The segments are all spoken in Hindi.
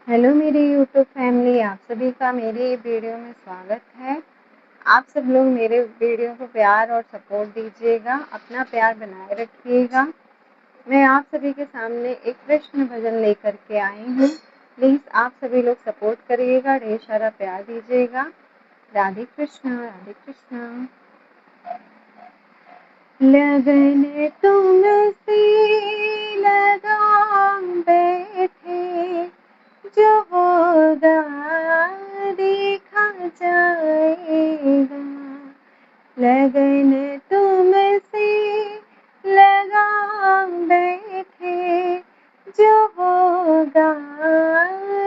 हेलो मेरी यूट्यूब फैमिली, आप सभी का मेरी वीडियो में स्वागत है। आप सब लोग मेरे वीडियो को प्यार और सपोर्ट दीजिएगा, अपना प्यार बनाए रखिएगा। मैं आप सभी के सामने एक कृष्ण भजन लेकर के आई हूँ। प्लीज़ आप सभी लोग सपोर्ट करिएगा, ढेर सारा प्यार दीजिएगा। राधे कृष्णा, राधे कृष्णा। लगन तुमसे लगा बैठे, जो होगा देखा जाएगा। लगन तुमसे लगा बैठे, जो होगा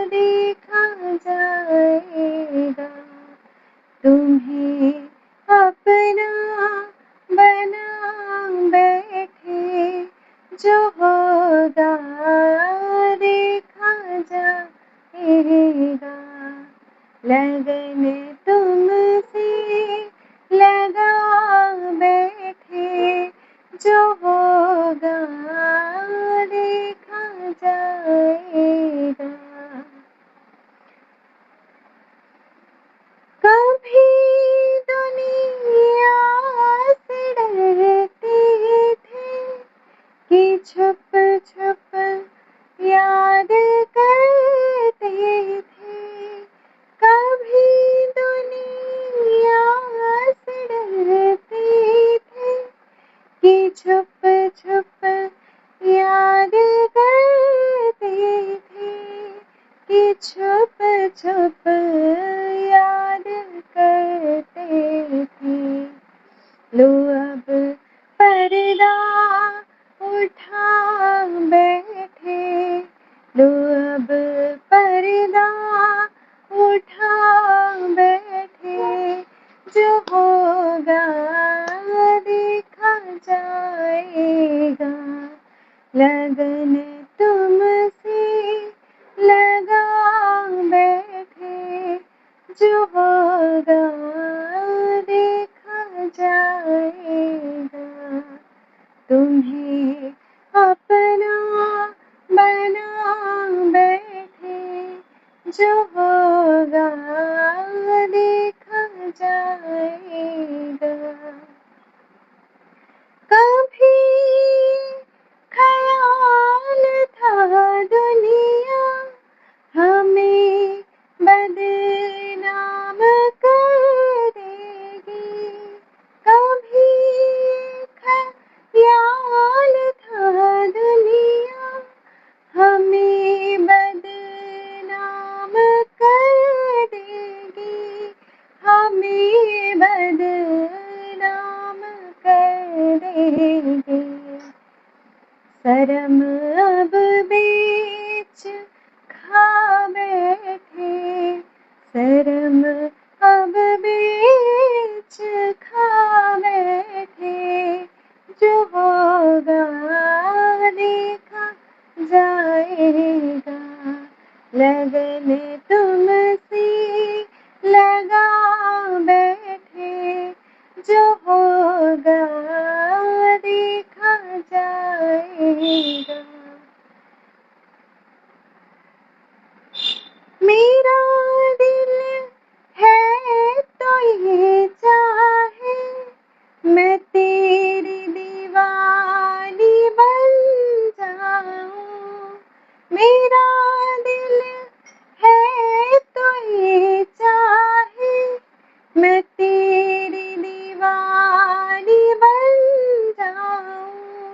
देखा जाएगा। तुम्हें अपना बना बैठे, जो होगा देखा जाएगा। लगन तुमसे लगा बैठे, जो होगा देखा जाएगा। कभी दुनिया से डरते थे कि छुप छुप याद करते थे। कभी दुनिया से डरते थे कि छुप छुप याद करते थे, कि छुप छुप याद करते थे। लो अब पर्दा उठा बैठे, लो अब पर्दा उठा बैठे, जो होगा देखा जाएगा। लगन तुमसे लगा बैठे, जो होगा देखा जाएगा। तुम्हें अपना बना बैठे, जो होगा देखा जाएगा। कभी ख्याल था दुनिया हमें बदनाम कर देगी। कभी ख्याल था दुनिया हमें बदनाम कर देगी, हमें बदनाम कर देगी। शर्म अब बेच खा बैठे, शर्म अब बेच खा बैठे, जो होगा देखा जाएगा। लगन तुमसे लगा बैठे, जो होगा देखा जाएगा। मेरा दिल है तो ये चाहे, मैं तेरी दीवानी बन जाऊं। मेरा दिल है तो ये चाहे, मैं तेरी दीवानी बन जाऊं।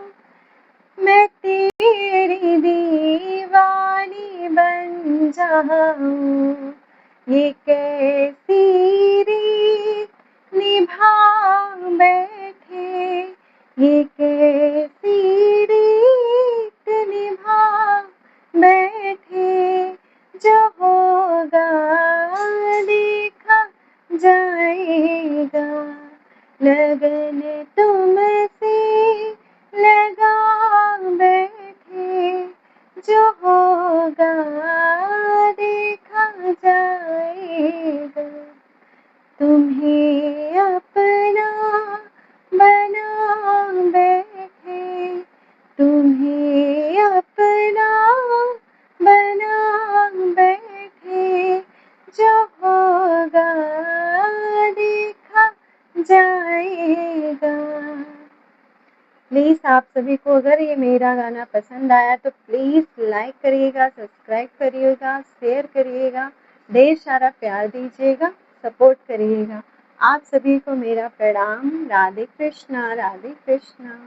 मैं तेरी दीवानी बन जाऊं। ये कैसी रीत निभा बैठे, ये कैसी रीत निभा बैठे, जो होगा देखा जाएगा। लगन तुमसे लगा बैठे, जो होगा देखा जाएगा। प्लीज़ आप सभी को अगर ये मेरा गाना पसंद आया तो प्लीज़ लाइक करिएगा, सब्सक्राइब करिएगा, शेयर करिएगा, ढेर सारा प्यार दीजिएगा, सपोर्ट करिएगा। आप सभी को मेरा प्रणाम। राधे कृष्णा, राधे कृष्णा।